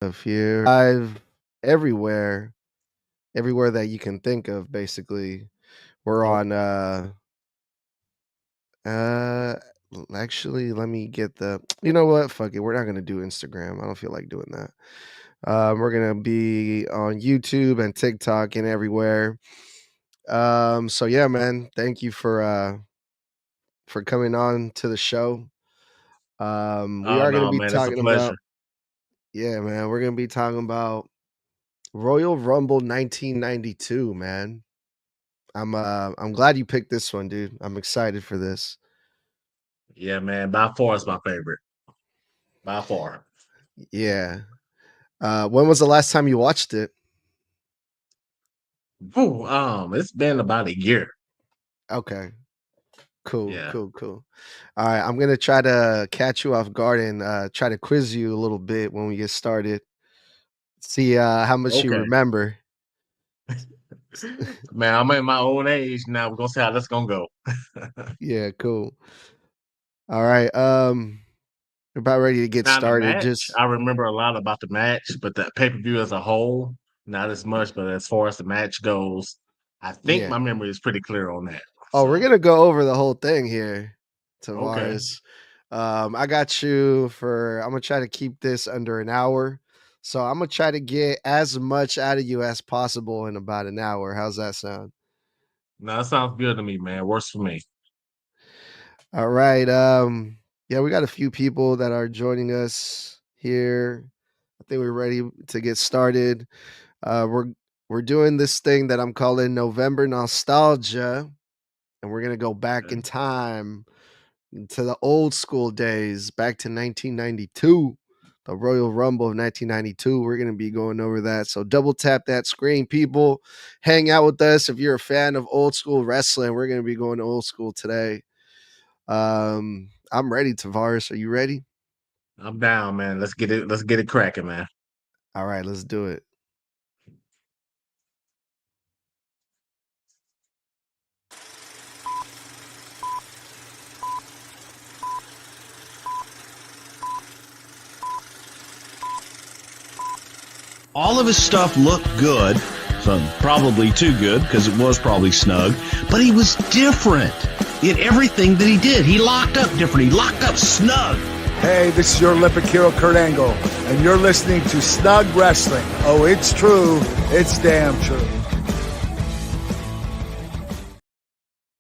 of here. I've everywhere, everywhere that you can think of. Basically, we're Oh, on. Uh, Actually, let me get the. You know what? Fuck it. We're not gonna do Instagram. I don't feel like doing that. We're gonna be on YouTube and TikTok and everywhere. So yeah, man. Thank you for coming on to the show. We oh are gonna no, be man, it's a talking about. pleasure. Yeah, man. We're gonna be talking about Royal Rumble 1992, man. I'm glad you picked this one, dude. I'm excited for this. Yeah, man, by far it's my favorite. By far. Yeah. When was the last time you watched it? Ooh, it's been about a year. Okay. Cool, Yeah. cool, cool. All right, I'm gonna try to catch you off guard and try to quiz you a little bit when we get started. See how much you Okay. remember. Man, I'm in my old age now. We're gonna see how this gonna go. Yeah, cool. All right. About ready to get Now the started. match, Just I remember a lot about the match, but the pay-per-view as a whole, not as much. But as far as the match goes, I think yeah. my memory is pretty clear on that. Oh, we're So gonna go over the whole thing here, okay. Tavares. I got you for. I'm gonna try to keep this under an hour, so I'm gonna try to get as much out of you as possible in about an hour. How's that sound? No, that sounds good to me, man. Works for me. All right. Yeah, we got a few people that are joining us here. I think we're ready to get started. We're doing this thing that I'm calling November Nostalgia, and we're gonna go back in Okay. time to the old school days, back to 1992, the Royal Rumble of 1992. We're going to be going over that. So double tap that screen, people. Hang out with us if you're a fan of old school wrestling. We're going to be going to old school today. I'm ready, Tavares. Are you ready? I'm down, man. Let's get it. Let's get it cracking, man. All right, let's do it. All of his stuff looked good, so probably too good because it was probably snug, but he was different in everything that he did. He locked up different. He locked up snug. Hey, this is your Olympic hero, Kurt Angle, and you're listening to Snug Wrestling. Oh, it's true. It's damn true.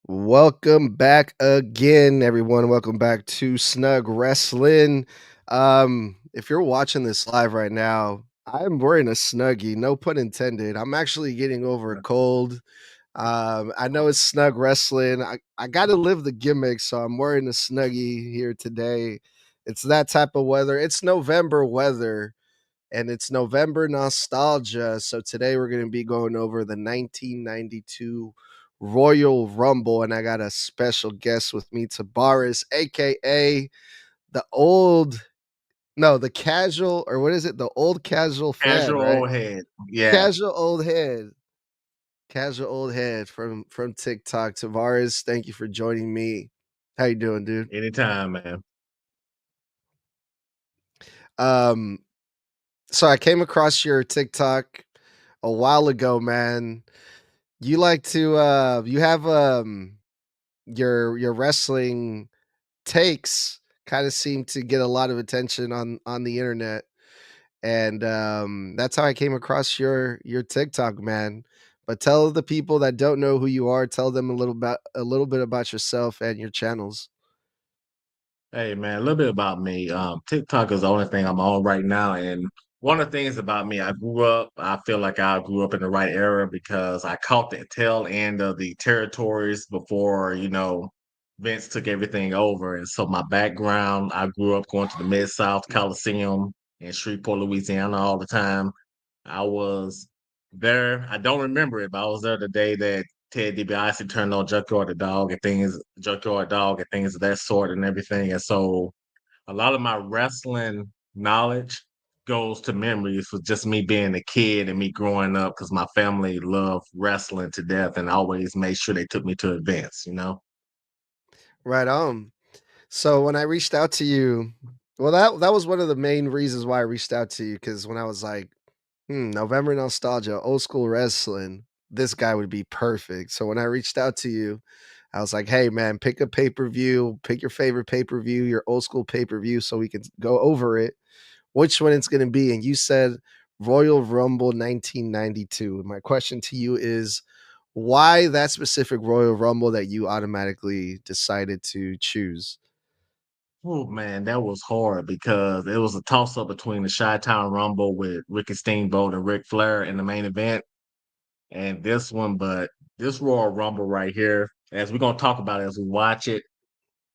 Welcome back again, everyone. Welcome back to Snug Wrestling. If you're watching this live right now, I'm wearing a snuggie, no pun intended. I'm actually getting over a cold. I know it's Snug Wrestling. I got to live the gimmick, so I'm wearing a snuggie here today. It's that type of weather. It's November weather, and it's November nostalgia. So today we're going to be going over the 1992 Royal Rumble, and I got a special guest with me, Tabaris, aka the old, no, the casual, or what is it? The old casual fan, Casual right? old head. Yeah. Casual old head. Casual old head from TikTok. Tavares, thank you for joining me. How you doing, dude? Anytime, man. Um, so I came across your TikTok a while ago, man. You like to you have your wrestling takes kind of seem to get a lot of attention on the internet. And that's how I came across your TikTok, man. But tell the people that don't know who you are, tell them a little bit about yourself and your channels. Hey, man, a little bit about me. TikTok is the only thing I'm on right now, and one of the things about me, I feel like I grew up in the right era because I caught the tail end of the territories before, Vince took everything over. And so my background, I grew up going to the Mid-South Coliseum in Shreveport, Louisiana all the time. I was there. I don't remember it, but I was there the day that Ted DiBiase turned on Junkyard Dog and things of that sort and everything. And so a lot of my wrestling knowledge goes to memories with just me being a kid and me growing up because my family loved wrestling to death and always made sure they took me to events. Right on. So when I reached out to you Well, that was one of the main reasons why I reached out to you, because when I was like, November nostalgia, old school wrestling, this guy would be perfect. So when I reached out to you, I was like, hey man, pick a pay-per-view, pick your favorite pay-per-view, your old school pay-per-view, so we can go over it, which one it's gonna be. And you said Royal Rumble 1992. My question to you is, why that specific Royal Rumble that you automatically decided to choose? Oh man, that was hard because it was a toss up between the Chi-Town Rumble with Ricky Steamboat and Ric Flair in the main event and this one, but this Royal Rumble right here, as we're gonna talk about it as we watch it,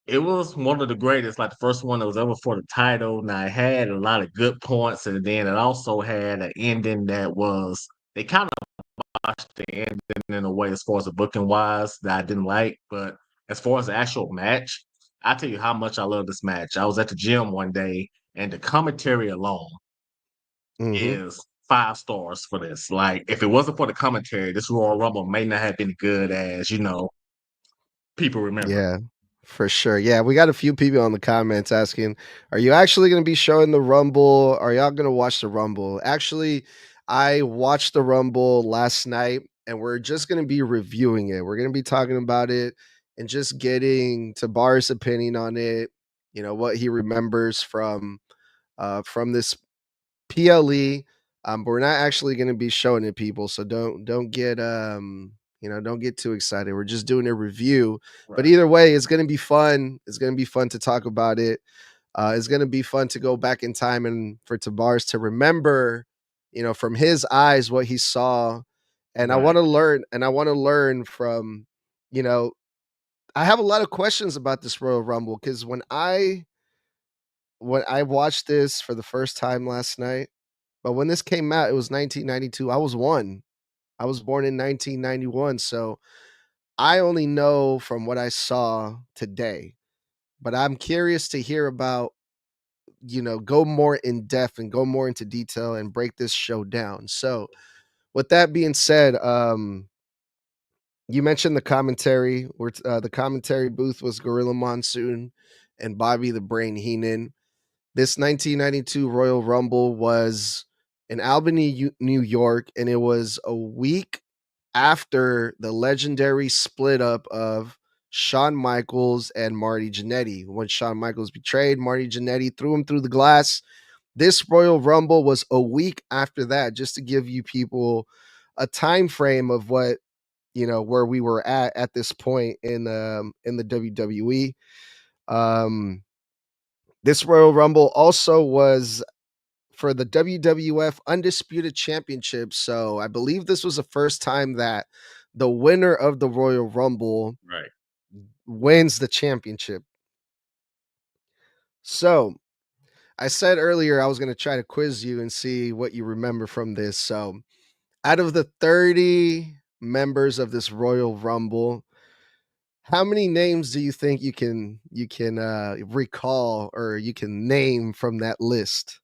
it was one of the greatest, like the first one that was ever for the title. Now it had a lot of good points, and then it also had an ending that was they kind of botched the ending in a way as far as the booking wise that I didn't like. But as far as the actual match, I tell you how much I love this match. I was at the gym one day, and the commentary alone Mhm. is 5 stars for this. Like, if it wasn't for the commentary, this Royal Rumble may not have been good as people remember. Yeah, for sure. Yeah, we got a few people in the comments asking, "Are you actually gonna be showing the Rumble? Are y'all gonna watch the Rumble?" Actually, I watched the Rumble last night, and we're just gonna be reviewing it. We're gonna be talking about it and just getting Tabar's opinion on it, what he remembers from this PLE. But we're not actually going to be showing it, people. So don't get don't get too excited. We're just doing a review. But Right. either way, it's going to be fun. It's going to be fun to talk about it. It's going to be fun to go back in time and for Tabars to remember, from his eyes what he saw. And I want Right. to learn. And I want to learn from, you know, I have a lot of questions about this Royal Rumble because when I watched this for the first time last night, but when this came out, it was 1992. I was 1. I was born in 1991, so I only know from what I saw today. But I'm curious to hear about, go more in depth and go more into detail and break this show down. So, with that being said, you mentioned the commentary. Where the commentary booth was Gorilla Monsoon and Bobby the Brain Heenan. This 1992 Royal Rumble was in Albany, New York, and it was a week after the legendary split up of Shawn Michaels and Marty Jannetty. When Shawn Michaels betrayed Marty Jannetty, threw him through the glass. This Royal Rumble was a week after that, just to give you people a time frame of what where we were at this point in the WWE. Um, this Royal Rumble also was for the WWF Undisputed Championship. So I believe this was the first time that the winner of the Royal Rumble Right. wins the championship. So I said earlier I was going to try to quiz you and see what you remember from this. So out of the 30 members of this Royal Rumble, how many names do you think you can recall or you can name from that list?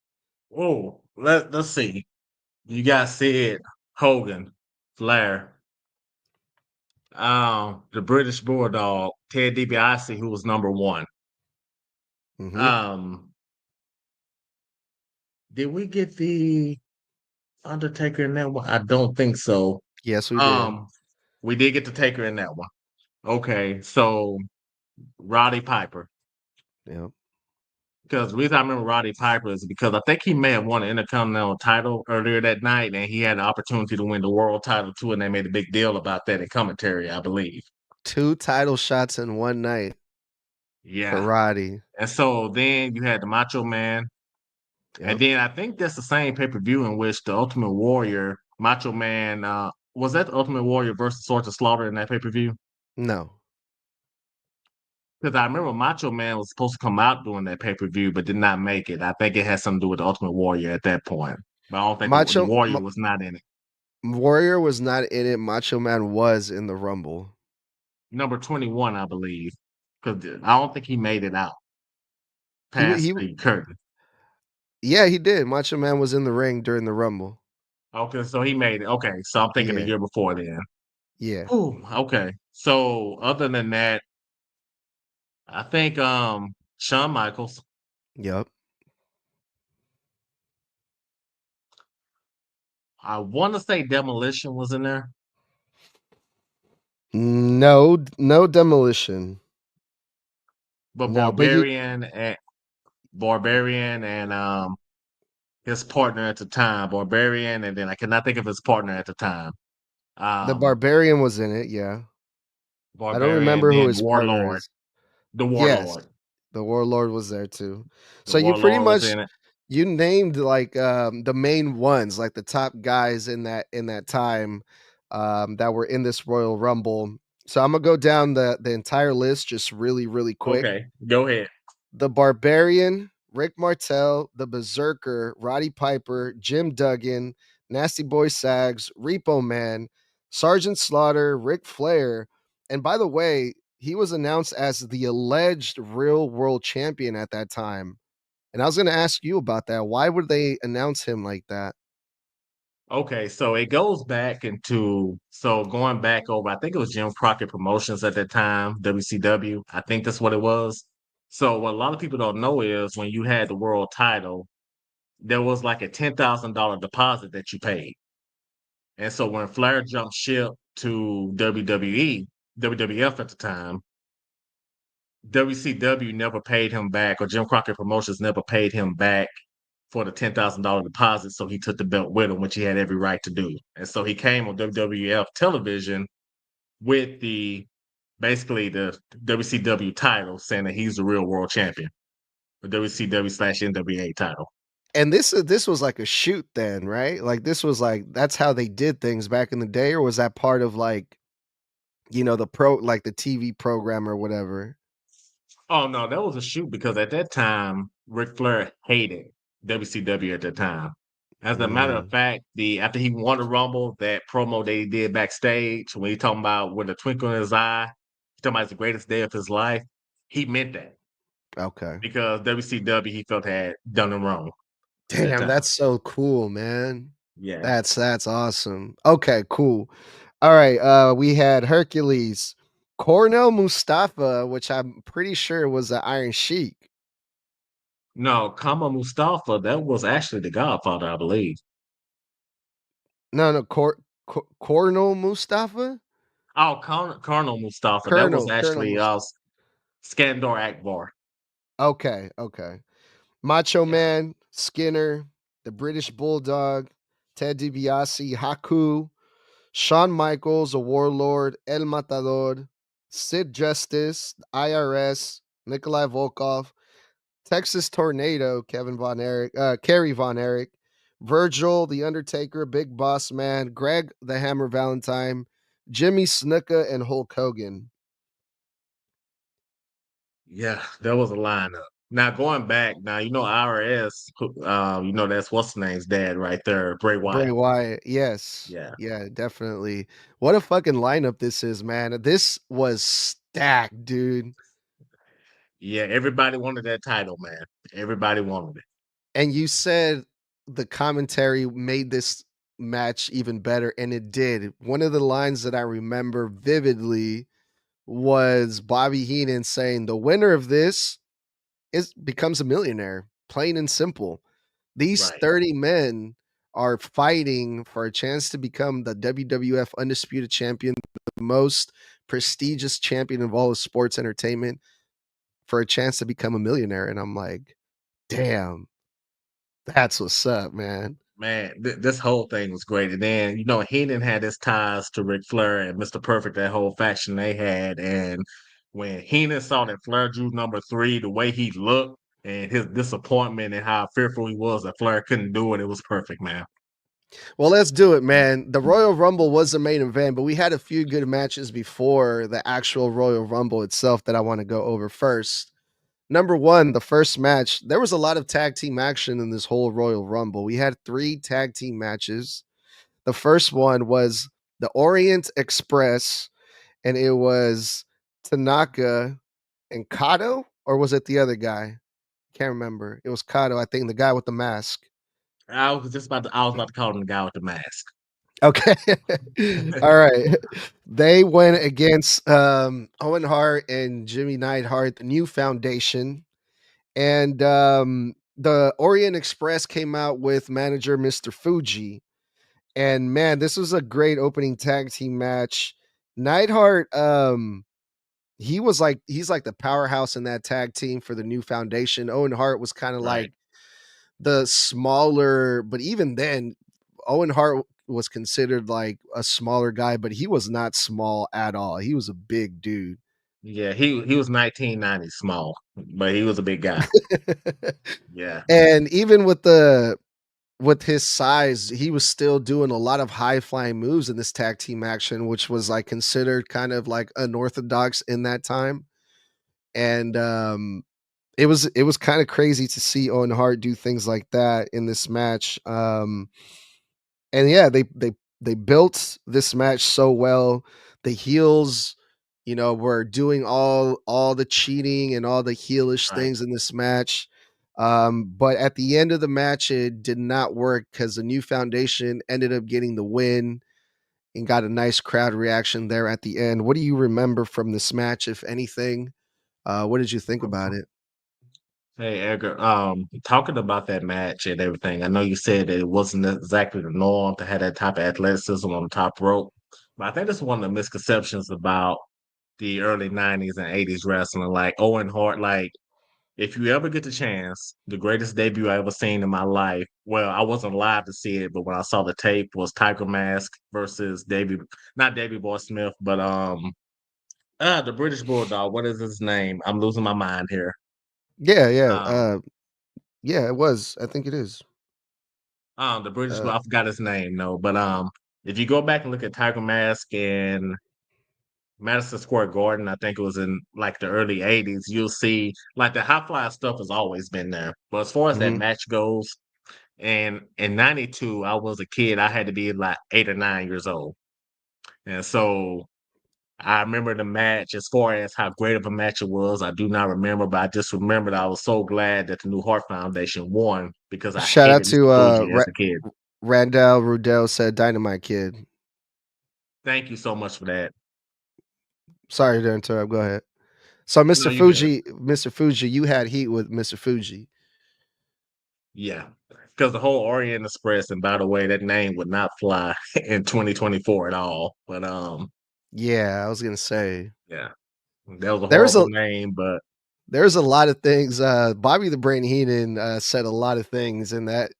Oh, let's see. You got Sid, Hogan, Flair, the British Bulldog, Ted DiBiase, who was number one. Hmm. Um, did we get the Undertaker in that one? I don't think so. Yes, we did. Um, we did get the Taker in that one. Okay, so Roddy Piper. Yeah. Because the reason I remember Roddy Piper is because I think he may have won an Intercontinental title earlier that night, and he had the opportunity to win the world title too, and they made a big deal about that in commentary, I believe. 2 title shots in one night for Yeah. Roddy. And so then you had the Macho Man, and Yep. then I think that's the same pay-per-view in which the Ultimate Warrior, Macho Man, was that the Ultimate Warrior versus Sword of Slaughter in that pay-per-view? No. Because I remember Macho Man was supposed to come out during that pay-per-view, but did not make it. I think it had something to do with the Ultimate Warrior at that point. But I don't think the Macho Warrior was not in it. Warrior was not in it, Macho Man was in the Rumble. Number 21, I believe, because I don't think he made it out He wa past he the curtain. Yeah, he did. Macho Man was in the ring during the Rumble. Okay, so he made it. Okay, so I'm thinking the Yeah, year before then. yeah, Ooh, okay. So other than that, I think Shawn Michaels, yep. I want to say Demolition was in there, No demolition. but No, but you Barbarian and his partner at the time, Barbarian, and then I cannot think of his partner at the time. the Um, barbarian was in it, yeah. I don't Barbarian, remember who then his partner Warlord, is. the Yes, Warlord, the warlord was there too. the So you pretty Warlord was much in it. you named like the main ones, like the top guys in that time that were in this Royal Rumble. So I'm gonna go down the entire list just really quick. Okay, go ahead. The Barbarian, Rick Martel, the Berserker, Roddy Piper, Jim Duggan, Nasty Boy Sags, Repo Man, Sergeant Slaughter, Ric Flair. And by the way, he was announced as the alleged real world champion at that time. And I was going to ask you about that. Why would they announce him like that? Okay, so it goes back into going back over, I think it was Jim Crockett Promotions at that time, WCW. I think that's what it was. So what a lot of people don't know is when you had the world title, there was like a $10,000 deposit that you paid. And so when Flair jumped ship to WWE, WWF at the time, WCW never paid him back, or Jim Crockett Promotions never paid him back for the $10,000 deposit. So he took the belt with him, which he had every right to do. And so he came on WWF television with basically the WCW title, saying that he's the real world champion, the WCW/NWA title. And this was like a shoot then, right? Like this was like that's how they did things back in the day, or was that part of like the like the TV program or whatever? Oh no, that was a shoot because at that time Ric Flair hated WCW at the time. As a matter of Mm, fact, the after he won the Rumble, that promo they did backstage when he talking about with a twinkle in his eye, he talking about it's the greatest day of his life. He meant that okay. because WCW he felt had done him wrong at that Damn, time. that's so cool, man. Yeah. That's awesome. Okay, cool. All right, we had Hercules, Cornell Mustafa, which I'm pretty sure was an Iron Sheik. No, Kama Mustafa, that was actually the Godfather, I believe. No, Cornell Mustafa? Oh, Colonel Mustafa, that was Colonel actually Mustafa. Skandor Akbar. Okay. Macho Yeah. Man, Skinner, the British Bulldog, Ted DiBiase, Haku, Shawn Michaels, a Warlord, El Matador, Sid Justice, IRS, Nikolai Volkov, Texas Tornado, Kerry Von Erich, Virgil, The Undertaker, Big Boss Man, Greg the Hammer Valentine, Jimmy Snuka, and Hulk Hogan. Yeah, that was a lineup. Now going back, now IRS, that's what's the name's dad right there, Bray Bray Wyatt. Wyatt, yes. Yeah, Yeah, definitely. What a fucking lineup this is, man. This was stacked, dude. yeah. Everybody wanted that title, man. Everybody wanted it. And you said the commentary made this match even better, and it did. One of the lines that I remember vividly was Bobby Heenan saying, "The winner of this is becomes a millionaire." Plain and simple. These Right, 30 men are fighting for a chance to become the WWF Undisputed Champion, the most prestigious champion of all of sports entertainment, for a chance to become a millionaire. And I'm like, damn, that's what's up, man. man. This whole thing was great, and then Heenan had his ties to Ric Flair and Mr. Perfect, that whole faction they had, and when Heenan saw that Flair drew number 3, the way he looked and his disappointment and how fearful he was that Flair couldn't do it, it was perfect, man. Well, let's do it, man. The Royal Rumble was the main event, but we had a few good matches before the actual Royal Rumble itself that I want to go over first. Number one, the first match, there was a lot of tag team action in this whole Royal Rumble. We had 3 tag team matches. The first one was the Orient Express, and it was Tanaka and Kato, or was it the other guy? Can't remember. It was Kato, I think, the guy with the mask. I was about to call him the guy with the mask. Okay. All right. They went against Owen Hart and Jimmy Neidhart, the new foundation. And the Orient Express came out with manager Mr. Fuji. And man, this was a great opening tag team match. Neidhart, he's like the powerhouse in that tag team for the new foundation. Owen Hart was kind of Right. like the smaller, but even then, Owen Hart was considered like a smaller guy, but he was not small at all. He was a big dude. Yeah, he was 1990 small, but he was a big guy. Yeah. And even with his size, he was still doing a lot of high flying moves in this tag team action, which was like considered kind of like unorthodox in that time. And it was kind of crazy to see Owen Hart do things like that in this match. And yeah, they built this match so well. The heels, were doing all the cheating and all the heelish Right. things in this match. But at the end of the match, it did not work because the new foundation ended up getting the win and got a nice crowd reaction there at the end. What do you remember from this match, if anything? What did you think about it? Hey Edgar, talking about that match and everything, I know you said that it wasn't exactly the norm to have that type of athleticism on the top rope, but I think that's one of the misconceptions about the early 90s and 80s wrestling. Like Owen Hart, like if you ever get the chance, the greatest debut I ever seen in my life. Well, I wasn't alive to see it, but when I saw the tape was Tiger Mask versus not Davey Boy Smith, but the British Bulldog. What is his name? I'm losing my mind here. Yeah, yeah, Um, yeah. It was. I think it is. the British, Uh, I forgot his name, no, but if you go back and look at Tiger Mask and Madison Square Garden, I think it was in like the early 80s, you'll see like the high fly stuff has always been there. But as far as that mhm. match goes, and in 92, I was a kid, I had to be like 8 or 9 years old. And so I remember the match as far as how great of a match it was. I do not remember, but I just remembered I was so glad that the New Heart Foundation won because I Shout out hated to Mr. Fuji as a kid. Randall Rudell said Dynamite Kid. Thank you so much for that. Sorry to interrupt. Go ahead. So No, you good. Mr. Fuji, you had heat with Mr. Fuji. Yeah. Because the whole Orient Express, and by the way, that name would not fly in 2024 at all. But Yeah, I was gonna say yeah, that was a there's horrible a name, but there's a lot of things. Bobby the Brain Heenan said a lot of things in that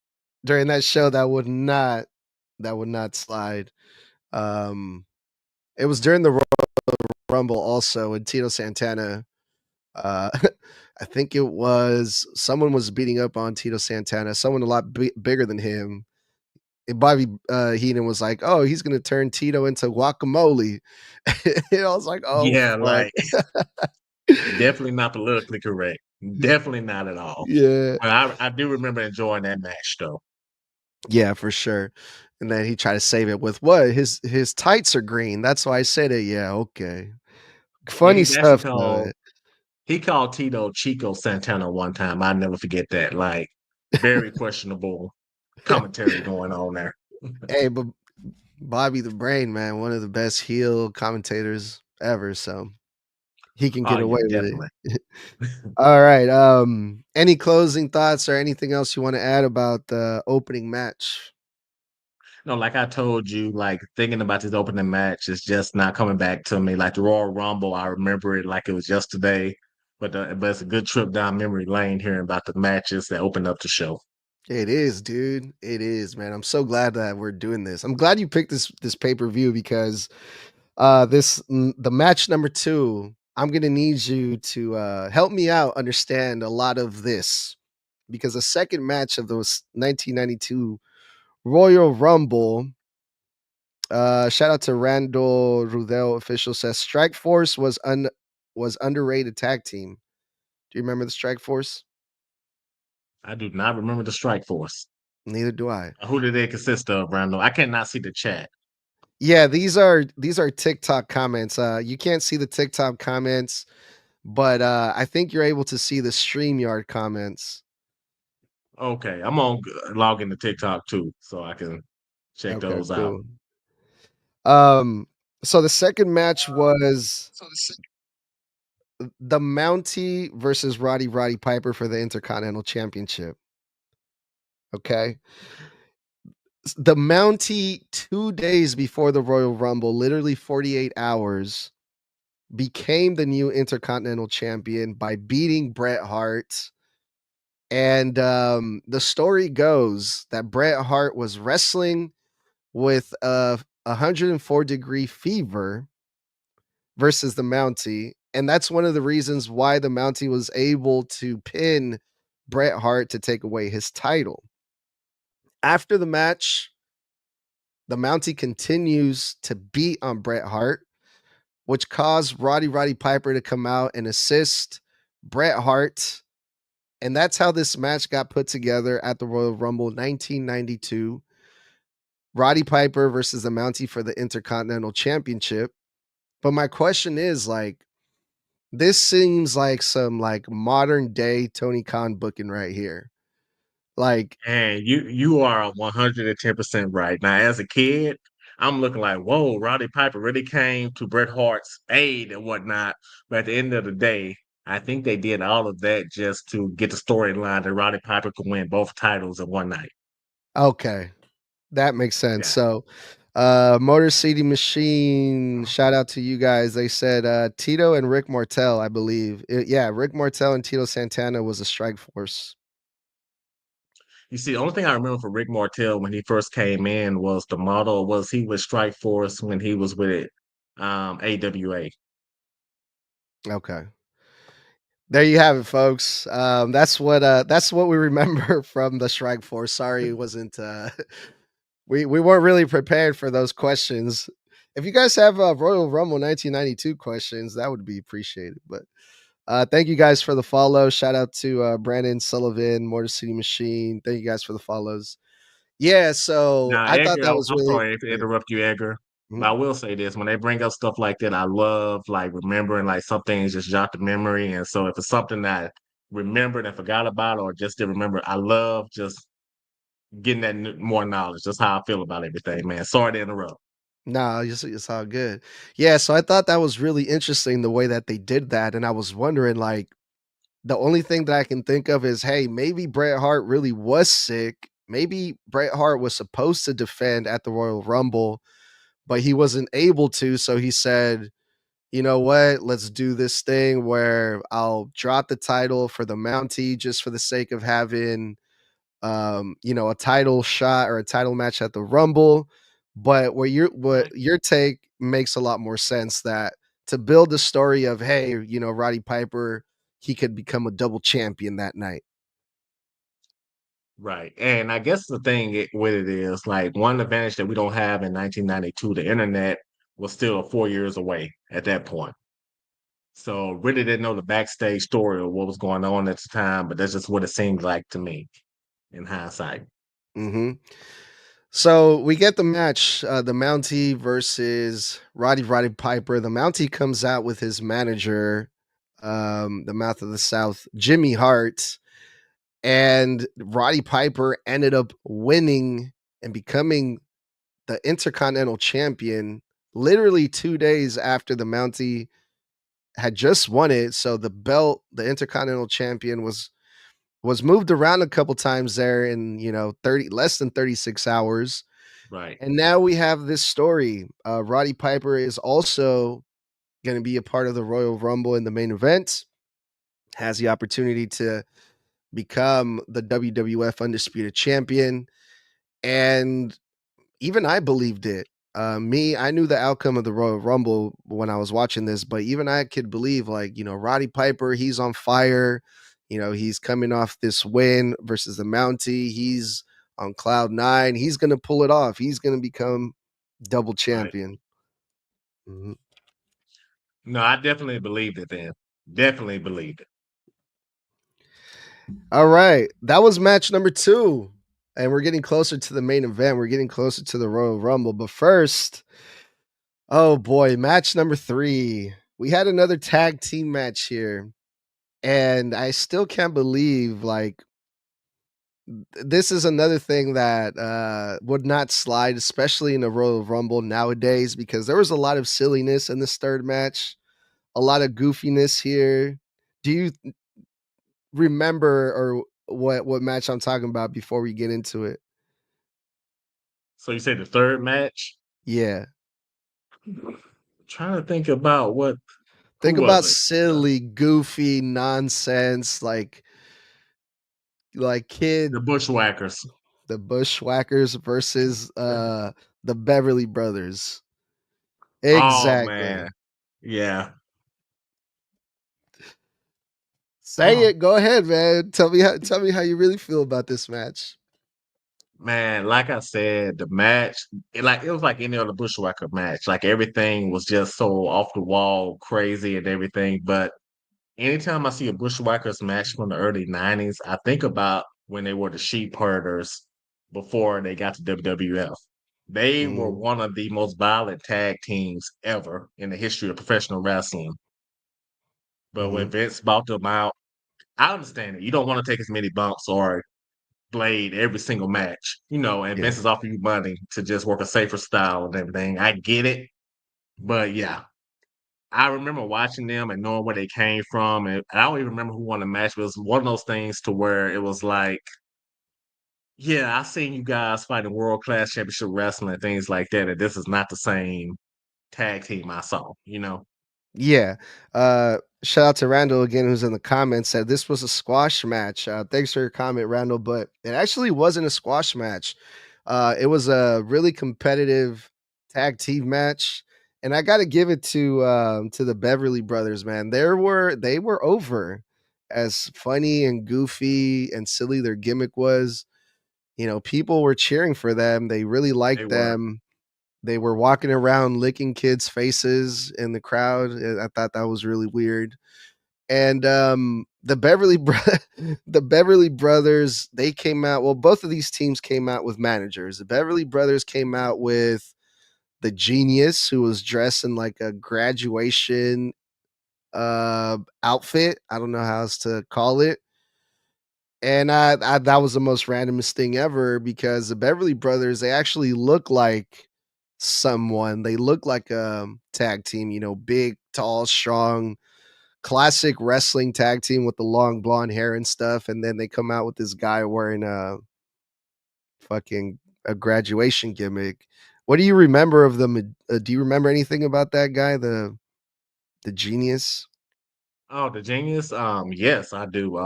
during that show that would not slide. Um, it was during the Rumble also, and Tito Santana. Uh, I think it was someone was beating up on Tito Santana, someone a lot bigger than him. And Bobby Heenan was like, "Oh, he's gonna turn Tito into guacamole." And I was like, "Oh yeah, fuck." like definitely not politically correct. Definitely not at all. Yeah, But I do remember enjoying that match though. yeah, for sure. And then he tried to save it with what his tights are green. That's why I said it. Yeah, okay. Yeah, Funny he's actually stuff though. called Tito Chico Santana one time. I never forget that. Like very questionable commentary going on there. Hey, but Bobby the Brain, man, one of the best heel commentators ever. So he can Oh get yeah, away with definitely. it. All right. Any closing thoughts or anything else you want to add about the opening match? No, like I told you, like thinking about this opening match is just not coming back to me. Like the Royal Rumble, I remember it like it was yesterday. But it's a good trip down memory lane hearing about the matches that opened up the show. It is, dude. It is, man. I'm so glad that we're doing this. I'm glad you picked this pay-per-view because the match number 2, I'm going to need you to help me out understand a lot of this because the second match of those 1992 Royal Rumble, shout out to Randall Rudell official says Strike Force was underrated tag team. Do you remember the Strike Force? I do not remember the Strike Force. Neither do I. Who did they consist of, Randall? I cannot see the chat. Yeah, these are TikTok comments. You can't see the TikTok comments, but I think you're able to see the StreamYard comments. Okay, I'm on log into TikTok too, so I can check Okay, those out. cool. Um, so the second match was the Mountie versus Roddy Piper for the Intercontinental Championship. Okay. The Mountie 2 days before the Royal Rumble, literally 48 hours, became the new Intercontinental Champion by beating Bret Hart. And the story goes that Bret Hart was wrestling with a 104-degree fever versus the Mountie. And that's one of the reasons why the Mountie was able to pin Bret Hart to take away his title. After the match, the Mountie continues to beat on Bret Hart, which caused Roddy Piper to come out and assist Bret Hart. And that's how this match got put together at the Royal Rumble 1992. Roddy Piper versus the Mountie for the Intercontinental Championship. But my question is, like, this seems like some like modern day Tony Khan booking right here. Like, And you are 110% right. Now, as a kid, I'm looking like, whoa, Roddy Piper really came to Bret Hart's aid and whatnot. But at the end of the day, I think they did all of that just to get the storyline that Roddy Piper could win both titles in one night. okay, that makes sense. Yeah. So, Motor City Machine, shout out to you guys. They said Tito and Rick Martel, I believe. Yeah, Rick Martel and Tito Santana was a strike force. You see, the only thing I remember for Rick Martel when he first came in was the model was he was Strike Force when he was with AWA. Okay. There you have it, folks. That's what we remember from the strike force. Sorry, it wasn't we weren't really prepared for those questions. If you guys have Royal Rumble 1992 questions, that would be appreciated. But thank you guys for the follow. Shout out to Brandon Sullivan, Motor City Machine. Thank you guys for the follows. Yeah, so Now, I thought Edgar, that was I'm really sorry to yeah. interrupt you, Edgar, but Mhm. I will say this: when they bring up stuff like that, I love like remembering like some things just jot the memory. And so, if it's something that I remembered and forgot about, or just didn't remember, I love just getting that more knowledge. That's how I feel about everything, man. Sorry to interrupt. No, it's all good. Yeah, so I thought that was really interesting the way that they did that, and I was wondering like the only thing that I can think of is, hey, maybe Bret Hart really was sick. Maybe Bret Hart was supposed to defend at the Royal Rumble, but he wasn't able to. So he said, you know what? Let's do this thing where I'll drop the title for the Mountie just for the sake of having, a title shot or a title match at the Rumble. But what Right, your take makes a lot more sense that to build the story of, hey, Roddy Piper, he could become a double champion that night. right. And I guess the thing with it is like one advantage that we don't have in 1992, the internet was still 4 years away at that point. So really didn't know the backstage story of what was going on at the time, but that's just what it seemed like to me in hindsight. hmm So we get the match, the Mountie versus Roddy Piper. The Mountie comes out with his manager, the Mouth of the South, Jimmy Hart, and Roddy Piper ended up winning and becoming the Intercontinental Champion literally 2 days after the Mountie had just won it. So the belt, the Intercontinental Champion was moved around a couple times there in, 30 less than 36 hours. Right. And now we have this story. Roddy Piper is also going to be a part of the Royal Rumble in the main event, has the opportunity to become the WWF Undisputed Champion. And even I believed it. I knew the outcome of the Royal Rumble when I was watching this, but even I could believe, like, Roddy Piper, he's on fire. He's coming off this win versus the Mountie. He's on cloud nine. He's going to pull it off. He's going to become double Right. champion. Mhm. No, I definitely believed it then. Definitely believed it. All right. That was match number 2. And we're getting closer to the main event. We're getting closer to the Royal Rumble. But first, oh boy, match number 3. We had another tag team match here. And I still can't believe, like, this is another thing that would not slide, especially in a Royal Rumble nowadays, because there was a lot of silliness in this third match, a lot of goofiness here. Do you remember or what match I'm talking about before we get into it? So you say the third match? Yeah. Trying to think about who Think was about it? silly, goofy nonsense like kid The Bushwhackers. the Bushwhackers versus the Beverly Brothers. Oh man, Exactly. yeah. Say Oh it. Go ahead, man. Tell me how you really feel about this match. man, like I said, the match, it was like any other Bushwhacker match. Like everything was just so off the wall, crazy and everything. But anytime I see a Bushwhackers match from the early '90s, I think about when they were the Sheep Herders before they got to WWF. They were Mm, one of the most violent tag teams ever in the history of professional wrestling. But when mhm. Vince bought them out, I understand it. You don't want to take as many bumps or blade every single match, and Yeah. Vince is offering you money to just work a safer style and everything. I get it. But yeah, I remember watching them and knowing where they came from. And I don't even remember who won the match, but it was one of those things to where it was like, yeah, I seen you guys fighting world class championship wrestling and things like that. And this is not the same tag team I saw. Yeah. Shout out to Randall again, who's in the comments, said this was a squash match. Thanks for your comment, Randall. But it actually wasn't a squash match. It was a really competitive tag team match. And I gotta give it to the Beverly Brothers, man. They were over as funny and goofy and silly their gimmick was. People were cheering for them. They really They liked were. them. They were walking around licking kids' faces in the crowd. I thought that was really weird. And the Beverly Brothers, they came out. Well, both of these teams came out with managers. The Beverly Brothers came out with the Genius, who was dressed in like a graduation outfit. I don't know how else to call it. And I that was the most randomest thing ever because the Beverly Brothers, they actually look like someone. They look like a tag team, big, tall, strong, classic wrestling tag team with the long blonde hair and stuff. And then they come out with this guy wearing a graduation gimmick. What do you remember of them? Do you remember anything about that guy, the Genius? Oh, the Genius? Yes, I do.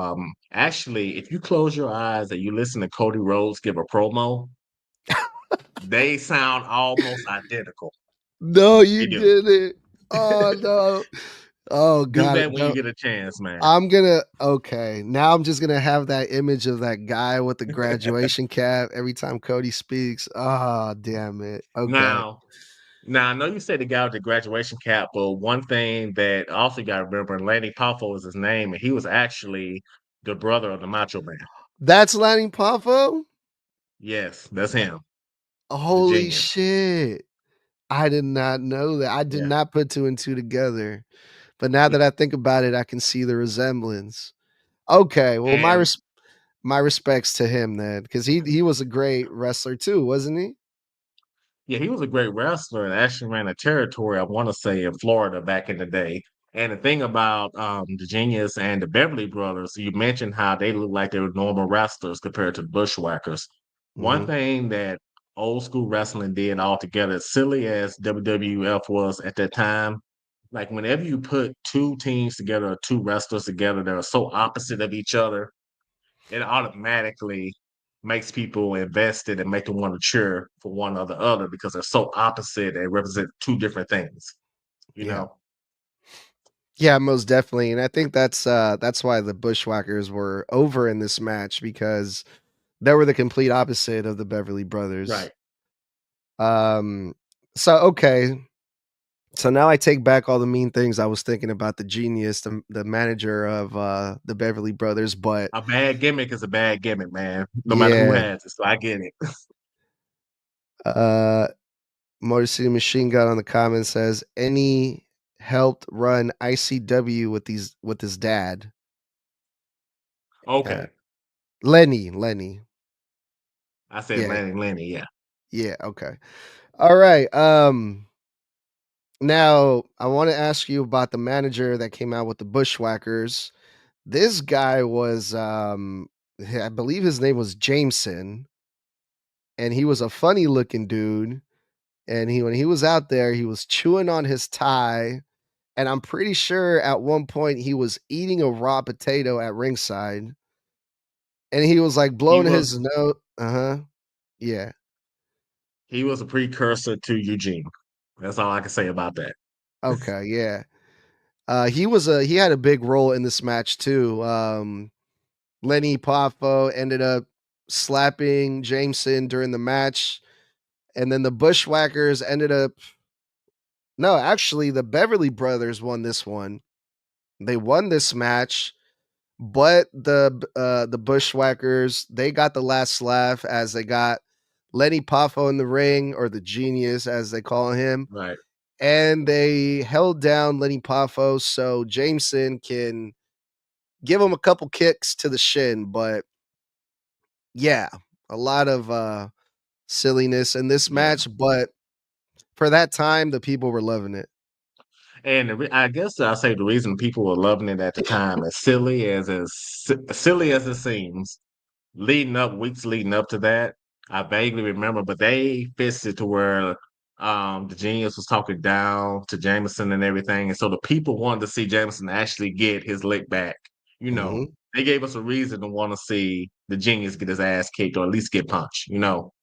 Actually, if you close your eyes and you listen to Cody Rhodes give a promo, they sound almost identical. No, you They do. didn't. Oh no. Oh Do god, that when you no. get a chance, man. I'm gonna okay. Now I'm just gonna have that image of that guy with the graduation cap every time Cody speaks. Ah, damn it. Okay. Now, now I know you said the guy with the graduation cap, but one thing that I also got to remember, Lanny Poffo was his name, and he was actually the brother of the Macho Man. That's Lanny Poffo? Yes, that's him, the Holy Genius. shit. I did not know that. I did Yeah, not put two and two together. But now yeah. that I think about it, I can see the resemblance. Okay, well And my respects to him then, because he was a great wrestler too, wasn't he? yeah, he was a great wrestler and actually ran a territory, I want to say, in Florida back in the day. And the thing about the Genius and the Beverly Brothers, you mentioned how they look like they were normal wrestlers compared to the Bushwhackers. One Mhm. thing that old school wrestling did altogether, as silly as WWF was at that time, like whenever you put two teams together or two wrestlers together that are so opposite of each other, it automatically makes people invested and make them want to cheer for one or the other because they're so opposite and represent two different things, you Yeah. know? Yeah, most definitely. And I think that's why the Bushwhackers were over in this match because they were the complete opposite of the Beverly Brothers. Right. Um so okay. So now I take back all the mean things I was thinking about the Genius, the manager of the Beverly Brothers, but A bad gimmick is a bad gimmick, man, no matter who yeah, has it. So I get it. uh Motor City Machine Gun on the comments says any helped run ICW with his dad. Uh, Okay. Lenny. I said Yeah, Lenny, yeah. yeah, okay. All right. Now I want to ask you about the manager that came out with the Bushwhackers. This guy was I believe his name was Jameson. and he was a funny looking dude. And when he was out there, he was chewing on his tie. And I'm pretty sure at one point he was eating a raw potato at ringside. And he was like He blowing his was nose. Uh-huh. Yeah. he was a precursor to Eugene. That's all I can say about that. Okay, yeah. He had a big role in this match too. Lenny Poffo ended up slapping Jameson during the match, and then the Bushwhackers ended up no, actually the Beverly Brothers won this one. They won this match, but the Bushwhackers, they got the last laugh as they got Lenny Poffo in the ring, or the Genius as they call him, Right. and they held down Lenny Poffo so Jameson can give him a couple kicks to the shin. But yeah, a lot of silliness in this Yeah. match, but for that time, the people were loving it. And I guess I'll say the reason people were loving it at the time, as silly as it seems, weeks leading up to that, I vaguely remember, but they fixed it to where the Genius was talking down to Jameson and everything, and so the people wanted to see Jameson actually get his lick back. You know, Mhm. they gave us a reason to want to see the Genius get his ass kicked or at least get punched. You know,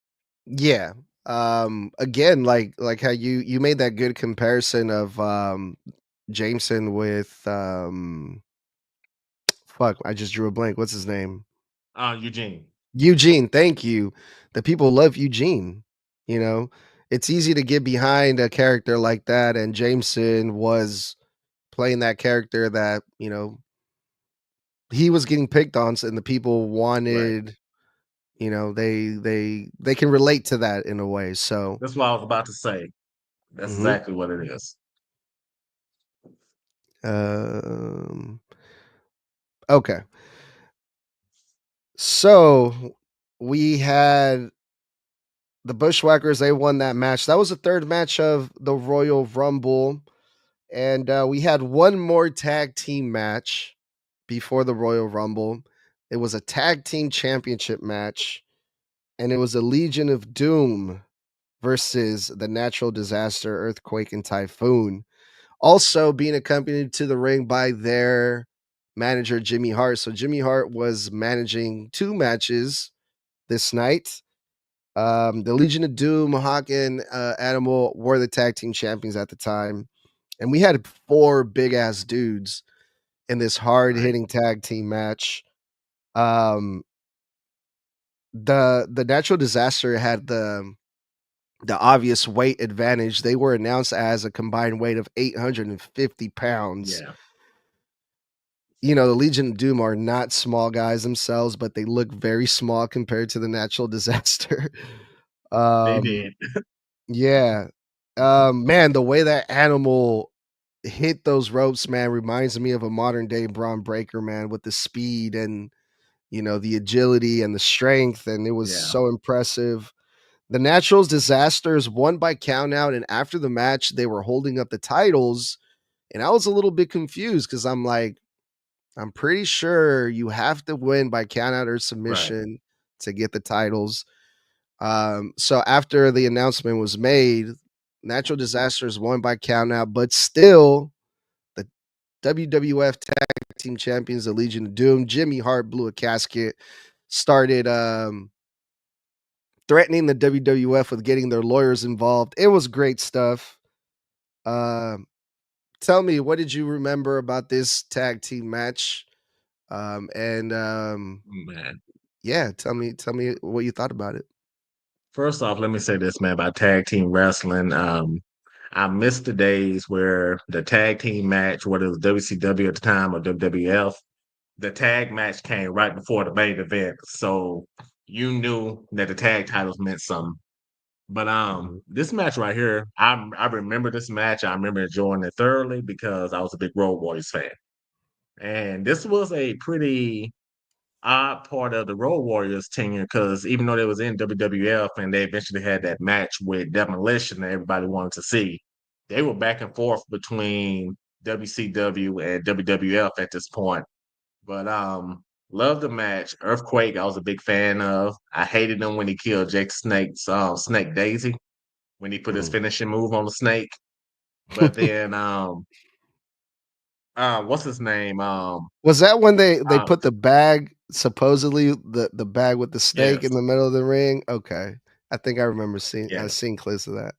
Yeah. Again, like how you made that good comparison of Jameson with fuck, I just drew a blank. What's his name? Eugene. Eugene, thank you. The people love Eugene. You know, it's easy to get behind a character like that, and Jameson was playing that character that, he was getting picked on, and the people Right. wanted, they can relate to that in a way. So, That's what I was about to say. That's mhm. exactly what it is. um, okay. So we had the Bushwhackers. They won that match. That was the third match of the Royal Rumble, and we had one more tag team match before the Royal Rumble. It was a tag team championship match, and it was a Legion of Doom versus the Natural Disaster, Earthquake, and Typhoon. Also being accompanied to the ring by their manager, Jimmy Hart. So Jimmy Hart was managing two matches this night. The Legion of Doom, Hawk and Animal were the tag team champions at the time. And we had four big ass dudes in this hard Right. hitting tag team match. Um, the Natural Disaster had the obvious weight advantage. They were announced as a combined weight of 850 pounds. Yeah, The Legion of Doom are not small guys themselves, but they look very small compared to the Natural Disaster. they um, did. yeah. Man, the way that Animal hit those ropes, man, reminds me of a modern day Braun Breaker, man, with the speed and the agility and the strength, and it was Yeah. so impressive. The Naturals Disasters won by countout, and after the match, they were holding up the titles, and I was a little bit confused because I'm like, I'm pretty sure you have to win by countout or Right. submission to get the titles. So after the announcement was made, Natural Disasters won by countout, but still, the WWF Tag Team Champions, the Legion of Doom, Jimmy Hart blew a casket, started threatening the WWF with getting their lawyers involved. It was great stuff. Um, Tell me, what did you remember about this tag team match? And Man. yeah, tell me what you thought about it. First off, let me say this, man, about tag team wrestling. I miss the days where the tag team match, whether it was WCW at the time or WWF, the tag match came right before the main event. So you knew that the tag titles meant something. But Mhm. this match right here, I remember this match. I remember enjoying it thoroughly because I was a big Road Warriors fan. And this was a pretty odd part of the Road Warriors tenure because even though they was in WWF and they eventually had that match with Demolition that everybody wanted to see, they were back and forth between WCW and WWF at this point. But Love the match. Earthquake, I was a big fan of. I hated him when he killed Jake Snake's Snake Daisy when he put his Mhm. finishing move on the snake. But then what's his name? Was that when they Uh, put the bag, supposedly the bag with the snake in yes, the middle of the ring? Okay. I think I remember yes. seeing clips of that.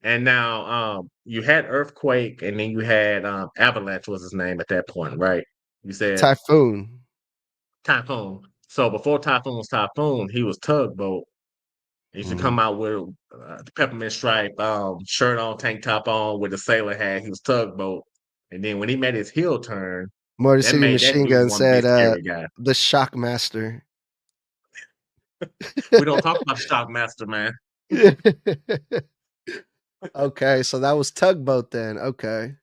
And now you had Earthquake and then you had Avalanche was his name at that point, right? You said Typhoon. Typhoon. So before Typhoon was Typhoon, he was Tugboat. He used to come Mhm. out with the peppermint stripe shirt on, tank top on, with a sailor hat. He was Tugboat. And then when he made his heel turn, Motor that City made that Machine dude Gun want to be a said, scary guy. "The Shockmaster." We don't talk about the Shockmaster, man. Okay, so that was Tugboat then, okay.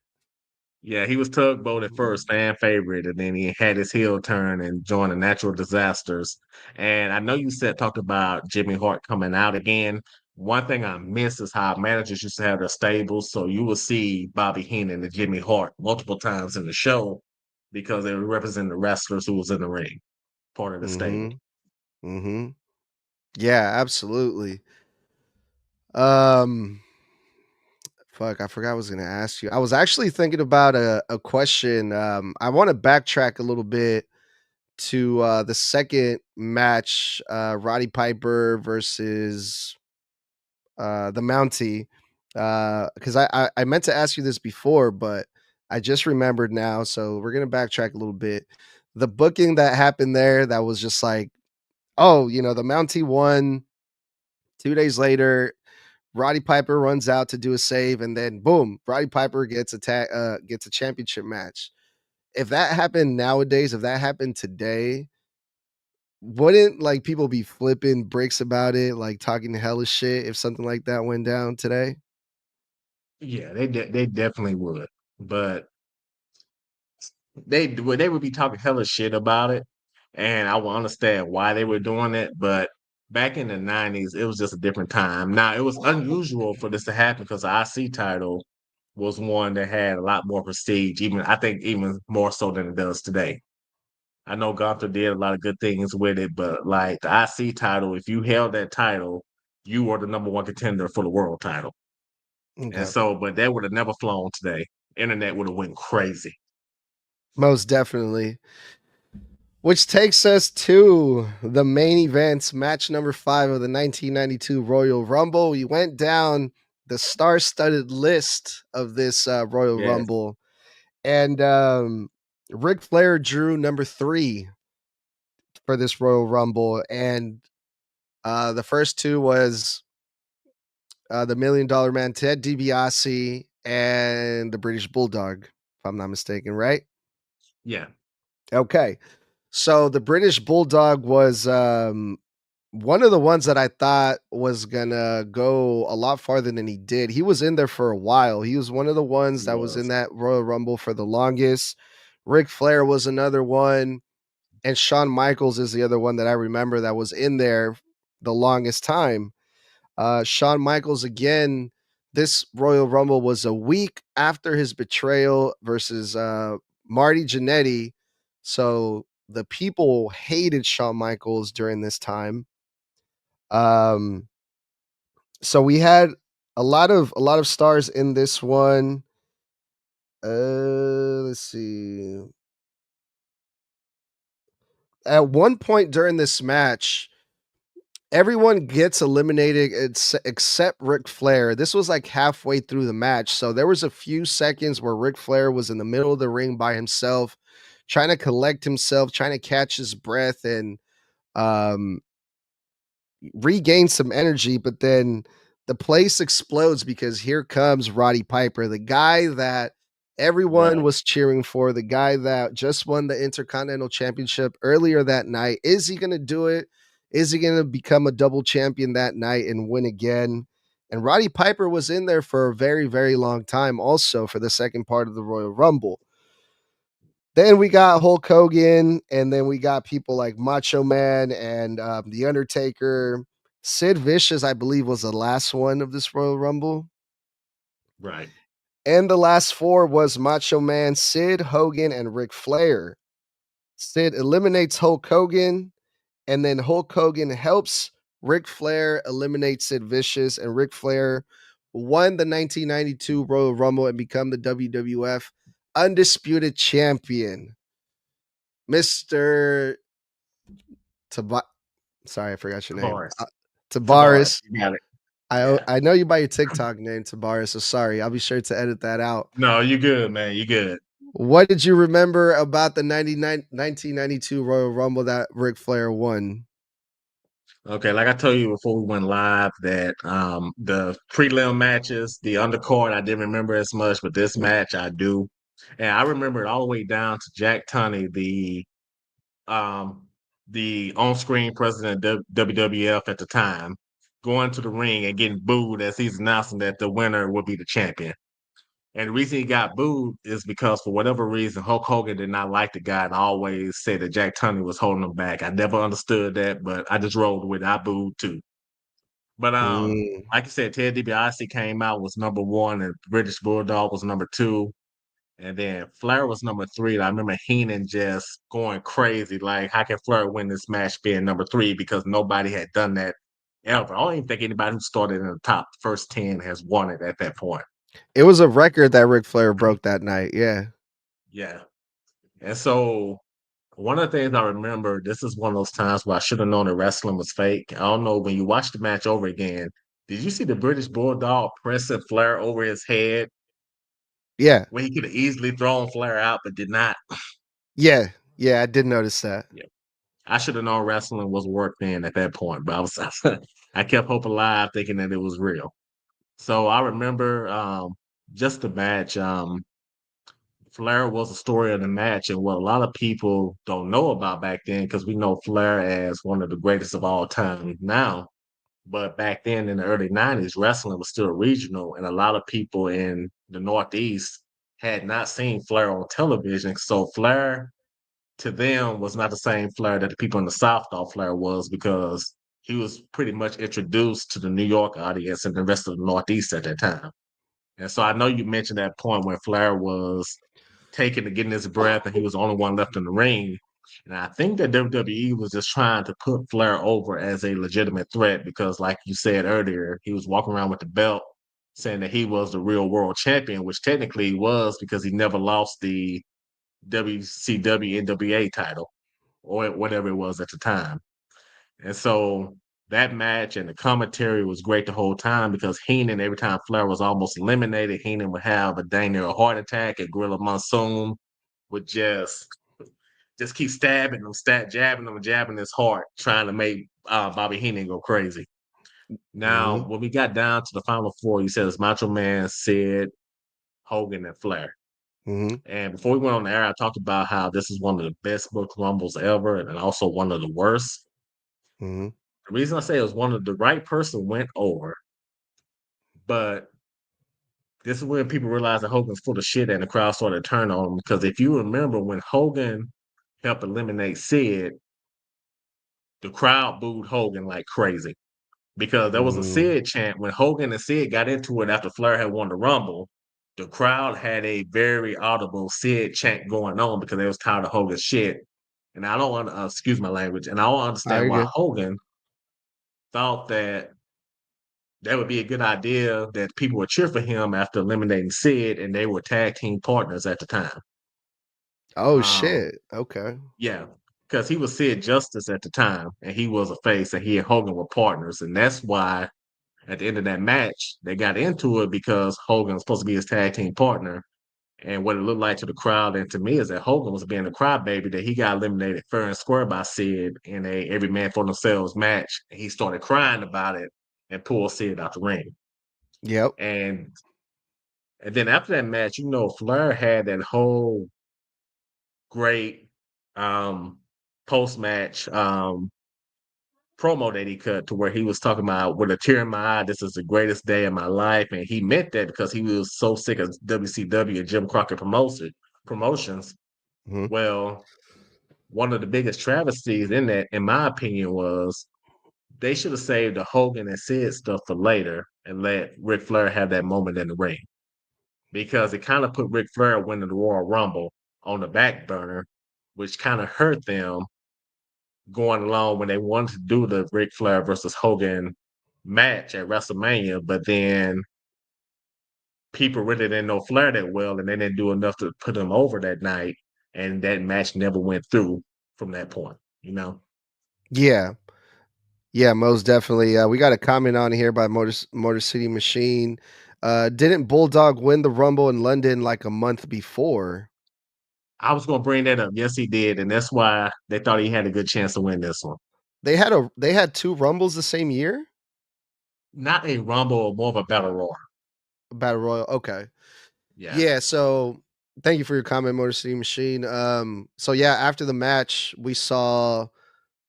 Yeah, he was Tugboat at Mhm. first, fan favorite, and then he had his heel turn and joined the Natural Disasters. And I know you talked about Jimmy Hart coming out again. One thing I miss is how managers used to have their stables. So you will see Bobby Heenan and Jimmy Hart multiple times in the show because they represent the wrestlers who was in the ring, part of the stable. Mhm, mhm. Yeah, absolutely. Um, fuck, I forgot I was gonna ask you. I was actually thinking about a question. I wanna backtrack a little bit to, the second match, Roddy Piper versus, the Mountie, because I meant to ask you this before, but I just remembered now, so we're gonna backtrack a little bit. The booking that happened there that was just like, oh, the Mountie won. 2 days later, Roddy Piper runs out to do a save, and then boom, Roddy Piper gets a championship match. If that happened nowadays, if that happened today, wouldn't like people be flipping bricks about it, like talking hella shit if something like that went down today? Yeah, they definitely would. But they would be talking hella shit about it, and I will understand why they were doing it. But back in the '90s, it was just a different time. Now it was unusual for this to happen because the IC title was one that had a lot more prestige, even I think even more so than it does today. I know Gunther did a lot of good things with it, but like the IC title, if you held that title, you were the number one contender for the world title. And Okay. so, but that would have never flown today. Internet would have went crazy. Most definitely. Which takes us to the main events, match number 5 of the 1992 Royal Rumble. We went down the star-studded list of this, Royal Yes. Rumble, and, Ric Flair drew number 3 for this Royal Rumble, and, the first 2 was, the $1 Million Man, Ted DiBiase, and the British Bulldog, if I'm not mistaken, right? Yeah. Okay. So the British Bulldog was one of the ones that I thought was gonna go a lot farther than he did. He was in there for a while. He was one of the ones He that was in was. that Royal Rumble for the longest. Ric Flair was another one, and Shawn Michaels is the other one that I remember that was in there the longest time. Shawn Michaels again. This Royal Rumble was a week after his betrayal versus Marty Jannetty. So the people hated Shawn Michaels during this time. Um, so we had a lot of stars in this one. Let's see. At one point during this match, everyone gets eliminated except Ric Flair. This was like halfway through the match. So there was a few seconds where Ric Flair was in the middle of the ring by himself, trying to collect himself, trying to catch his breath and um regain some energy, but then the place explodes because here comes Roddy Piper, the guy that everyone Right. was cheering for, the guy that just won the Intercontinental Championship earlier that night. Is he going to do it? Is he going to become a double champion that night and win again? And Roddy Piper was in there for a very, very long time also for the second part of the Royal Rumble. Then we got Hulk Hogan, and then we got people like Macho Man and The Undertaker. Sid Vicious, I believe, was the last one of this Royal Rumble. Right. And the last 4 was Macho Man, Sid, Hogan, and Ric Flair. Sid eliminates Hulk Hogan, and then Hulk Hogan helps Ric Flair eliminate Sid Vicious, and Ric Flair won the 1992 Royal Rumble and become the WWF Undisputed Champion. Mr. Sorry, I forgot your name. Tavares. Tavares. Tavares. You got it. I Yeah. I know you by your TikTok name, Tavares, so sorry. I'll be sure to edit that out. No, you good, man. You good. What did you remember about the 1992 Royal Rumble that Ric Flair won? Okay, like I told you before we went live, that the prelim matches, the undercard, I didn't remember as much, but this match I do, and I remember it all the way down to Jack Tunney, the on-screen president of WWF at the time, going to the ring and getting booed as he's announcing that the winner would be the champion. And the reason he got booed is because for whatever reason, Hulk Hogan did not like the guy and always said that Jack Tunney was holding him back. I never understood that, but I just rolled with it. I booed too. But Mm. like you said, Ted DiBiase came out was number one, and British Bulldog was number two, and then Flair was number three. And I remember Heenan just going crazy, like how can Flair win this match being number three because nobody had done that ever. I don't even think anybody who started in the top first 10 has won it at that point. It was a record that Ric Flair broke that night. Yeah. Yeah. And so one of the things I remember, this is one of those times where I should have known that wrestling was fake. I don't know, when you watch the match over again, did you see the British Bulldog pressing Flair over his head Yeah. where he could have easily thrown Flair out but did not? Yeah. Yeah. I did notice that. Yeah. I should have known wrestling was work then at that point, but I kept hope alive thinking that it was real. So I remember just the match. Flair was the story of the match, and what a lot of people don't know about back then, because we know Flair as one of the greatest of all time now. But back then in the early 90s, wrestling was still regional, and a lot of people in the Northeast had not seen Flair on television. So Flair to them was not the same Flair that the people in the South thought Flair was, because he was pretty much introduced to the New York audience and the rest of the Northeast at that time. And so I know you mentioned that point when Flair was taking to getting his breath and he was the only one left in the ring. And I think that WWE was just trying to put Flair over as a legitimate threat because, like you said earlier, he was walking around with the belt saying that he was the real world champion, which technically he was because he never lost the WCW NWA title or whatever it was at the time. And so that match and the commentary was great the whole time because Heenan, every time Flair was almost eliminated, Heenan would have a dang near a heart attack, and Gorilla Monsoon would just keep stabbing him, jabbing him, jabbing his heart, trying to make Bobby Heenan go crazy. Now, Mm-hmm. when we got down to the final four, you said it's Macho Man, Sid, Hogan, and Flair. Mm-hmm. And before we went on the air, I talked about how this is one of the best book rumbles ever and also one of the worst. Mm-hmm. The reason I say it was one of the right person went over, but this is when people realized that Hogan's full of shit and the crowd started to turn on him. Because if you remember when Hogan helped eliminate Sid, the crowd booed Hogan like crazy. Because there was a Mm-hmm. Sid chant when Hogan and Sid got into it after Flair had won the Rumble. The crowd had a very audible Sid chant going on because they was tired of Hogan's shit. And I don't excuse my language, and I don't Are understand you why good? Hogan thought that would be a good idea that people would cheer for him after eliminating Sid, and they were tag team partners at the time. Oh Um, shit. Okay. yeah, because he was Sid Justice at the time, and he was a face, and he and Hogan were partners, and that's why at the end of that match they got into it because Hogan was supposed to be his tag team partner. And what it looked like to the crowd and to me is that Hogan was being a crybaby, that he got eliminated fair and square by Sid in a every man for themselves match. And he started crying about it and pulled Sid out the ring. Yep. And then after that match, Flair had that whole great post match promo that he cut to where he was talking about with a tear in my eye, this is the greatest day of my life. And he meant that because he was so sick of WCW and Jim Crockett promotions. Mm-hmm. Well, one of the biggest travesties in that, in my opinion, was they should have saved the Hogan and Sid stuff for later and let Ric Flair have that moment in the ring, because it kind of put Ric Flair winning the Royal Rumble on the back burner which kind of hurt them going along when they wanted to do the Ric Flair versus Hogan match at WrestleMania, but then people really didn't know Flair that well, and they didn't do enough to put him over that night, and that match never went through from that point. You know, Yeah. Yeah, most definitely. We got a comment on here by Motor City Machine. Didn't Bulldog win the Rumble in London like a month before? I was going to bring that up. Yes, he did, and that's why they thought he had a good chance to win this one. They had two Rumbles the same year? Not a Rumble, more of a Battle Royal. Battle Royal. Okay. Yeah, Yeah, so thank you for your comment, Motor City Machine. So yeah, after the match, we saw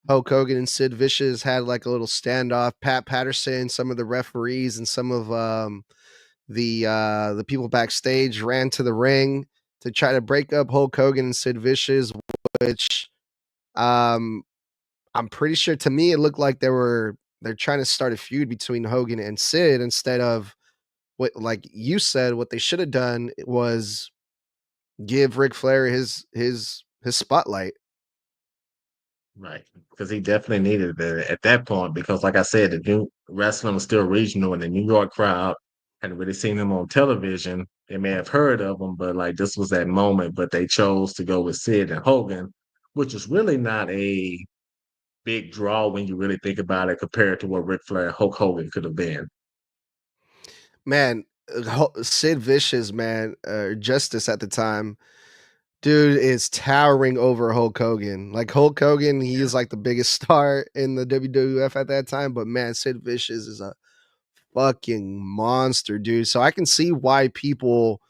Hulk Hogan and Sid Vicious had like a little standoff. Pat Patterson, some of the referees, and some of the people backstage ran to the ring to try to break up Hulk Hogan and Sid Vicious, which um I'm pretty sure to me it looked like they're trying to start a feud between Hogan and Sid instead of what, like you said, what they should have done was give Ric Flair his spotlight. right. Because he definitely needed it at that point. Because, like I said, the new wrestling was still regional, and the New York crowd hadn't really seen him on television. They may have heard of him, but like this was that moment. But they chose to go with Sid and Hogan, which is really not a big draw when you really think about it compared to what Ric Flair and Hulk Hogan could have been. Man, Sid Vicious, man, Justice at the time, dude is towering over Hulk Hogan. Like Hulk Hogan, he Yeah. is like the biggest star in the WWF at that time, but man, Sid Vicious is a fucking monster, dude. So I can see why people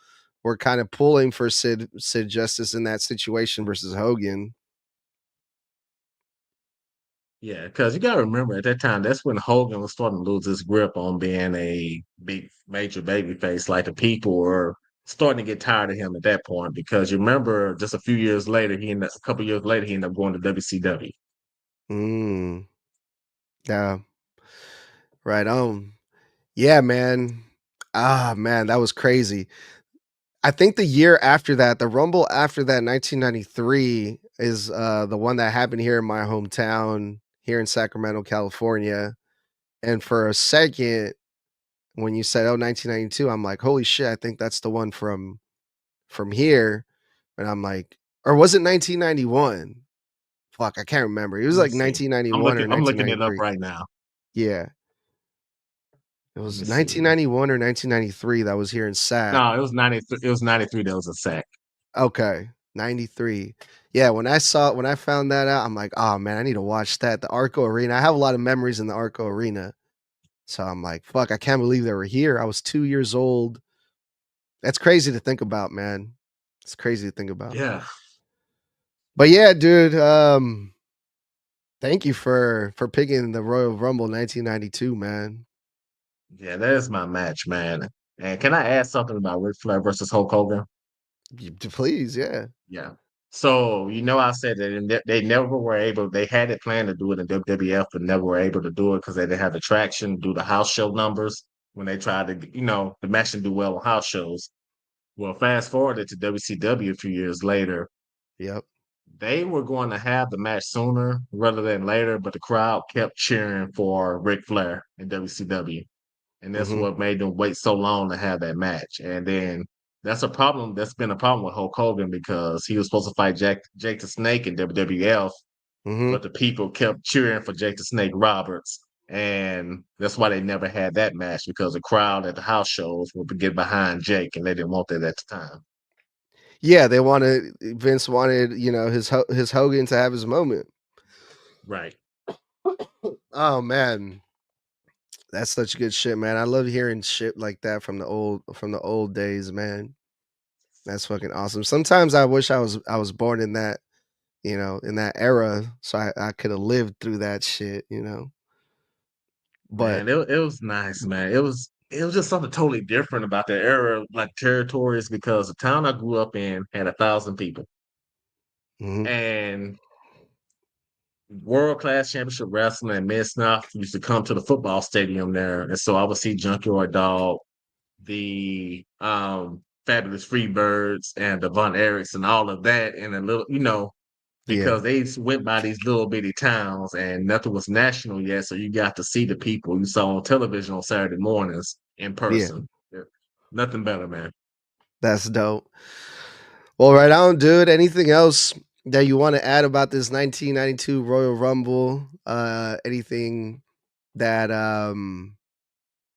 were kind of pulling for Sid Justice in that situation versus Hogan. Yeah, because you got to remember at that time, that's when Hogan was starting to lose his grip on being a big major baby face. Like the people were starting to get tired of him at that point because you remember just a few years later, a couple years later, he ended up going to WCW. Mm, yeah, right on. Yeah, man. Ah, man, that was crazy. I think the year after that, the Rumble after that, 1993, is the one that happened here in my hometown, here in Sacramento, California. And for a second, when you said, "Oh, 1992," I'm like, "Holy shit! I think that's the one from here." And I'm like, or was it 1991? Fuck, I can't remember. It was Let me like see. 1991 or I'm looking it up 1993. right now. Yeah, it Let me was see. 1991 or 1993 that was here in Sac. No, it was 93. It was 93. That was a sack. Okay, 93. Yeah, when I found that out, I'm like, "Oh, man, I need to watch that." The Arco Arena. I have a lot of memories in the Arco Arena. So I'm like, "Fuck, I can't believe they were here." I was 2 years old. That's crazy to think about, man. It's crazy to think about. Yeah. But yeah, dude, thank you for picking the Royal Rumble 1992, man. Yeah, that is my match, man. And can I add something about Ric Flair versus Hulk Hogan? Please, yeah. Yeah. So, I said that they never were able, they had it planned to do it in WWF, but never were able to do it because they didn't have the traction, do the house show numbers when they tried to, the match didn't do well on house shows. Well, fast forward to WCW a few years later, Yep. they were going to have the match sooner rather than later, but the crowd kept cheering for Ric Flair in WCW. And that's Mhm. what made them wait so long to have that match. And then that's a problem. That's been a problem with Hulk Hogan because he was supposed to fight Jake the Snake in WWF, Mhm. but the people kept cheering for Jake the Snake Roberts. And that's why they never had that match because the crowd at the house shows would get behind Jake and they didn't want that at the time. Yeah, they wanted Vince wanted, his Hogan to have his moment. Right. Oh man, that's such good shit, man. I love hearing shit like that from the old days, man. That's fucking awesome. Sometimes I wish I was born in that, in that era so I could have lived through that shit. But Man, it was nice, man. It was just something totally different about that era, like territories, because the town I grew up in had 1,000 people. mhm, And world class championship wrestling and Mid Snuff used to come to the football stadium there. And so I would see Junkyard Dog, the Fabulous Freebirds, and the Von Erichs and all of that. And a little, Yeah, because they went by these little bitty towns and nothing was national yet. So you got to see the people you saw on television on Saturday mornings in yeah, person. Yeah. Nothing better, man. that's dope. Well, right on, dude. Anything else that you want to add about this 1992 Royal Rumble? Anything that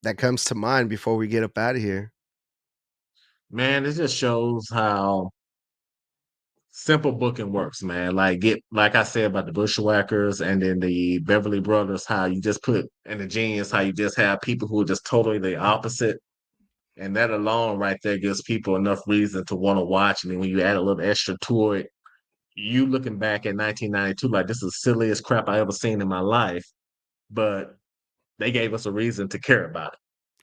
that comes to mind before we get up out of here? Man, it just shows how simple booking works, man. Like I said about the Bushwhackers and then the Beverly Brothers, how you just put and the Genius, how you just have people who are just totally the opposite. And that alone right there gives people enough reason to want to watch. And then when you add a little extra to it, you looking back at 1992, like this is the silliest crap I ever seen in my life. But they gave us a reason to care about it,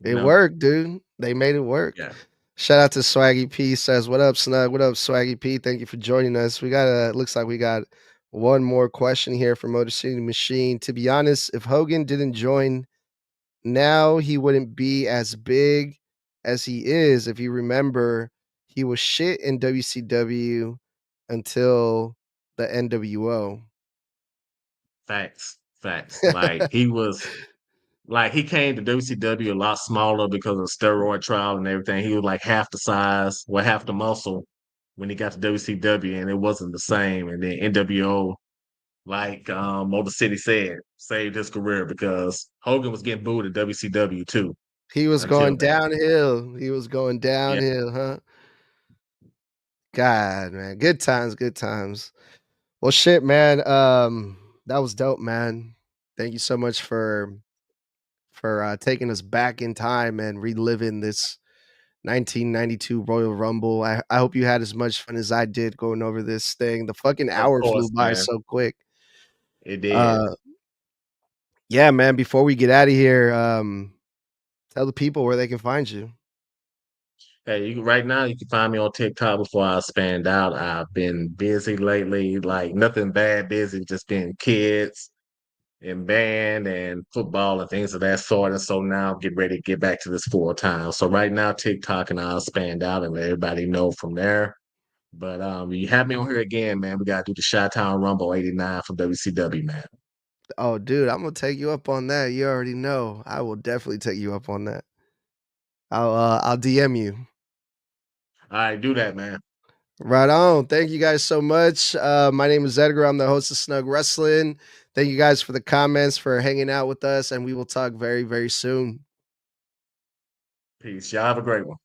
you It know? worked, dude. They made it work. Yeah. Shout out to Swaggy P says, "What up, Snug? What up, Swaggy P? Thank you for joining us. We got looks like we got one more question here from Motor City Machine. To be honest, if Hogan didn't join now, he wouldn't be as big as he is. If you remember, he was shit in WCW until the NWO." Facts. Facts. Like he came to WCW a lot smaller because of steroid trial and everything. He was like half the size, well, half the muscle when he got to WCW, and it wasn't the same. And then NWO, like Motor City said, saved his career because Hogan was getting booed at WCW too He was until going then. downhill. He was going Yeah, downhill, huh? God, man. Good times, good times. Well, shit, man. That was dope, man. Thank you so much for taking us back in time and reliving this 1992 Royal Rumble. I hope you had as much fun as I did going over this thing. The fucking of hour flew course, by man. so quick. It did. Uh, yeah, man. Before we get out of here, tell the people where they can find you. Hey, right now you can find me on TikTok before I spanned out. I've been busy lately, like nothing bad busy, just been kids and band and football and things of that sort. And so now I'm getting ready to get back to this full time. So right now TikTok and I'll spanned out and let everybody know from there. But you have me on here again, man. We gotta do the Chi-Town Rumble 89 from WCW, man. Oh, dude, I'm gonna take you up on that. You already know. I will definitely take you up on that. I'll DM you. All right, do that, man. Right on. Thank you guys so much. My name is Edgar. I'm the host of Snug Wrestling. Thank you guys for the comments, for hanging out with us, and we will talk very, very soon. Peace. Y'all have a great one.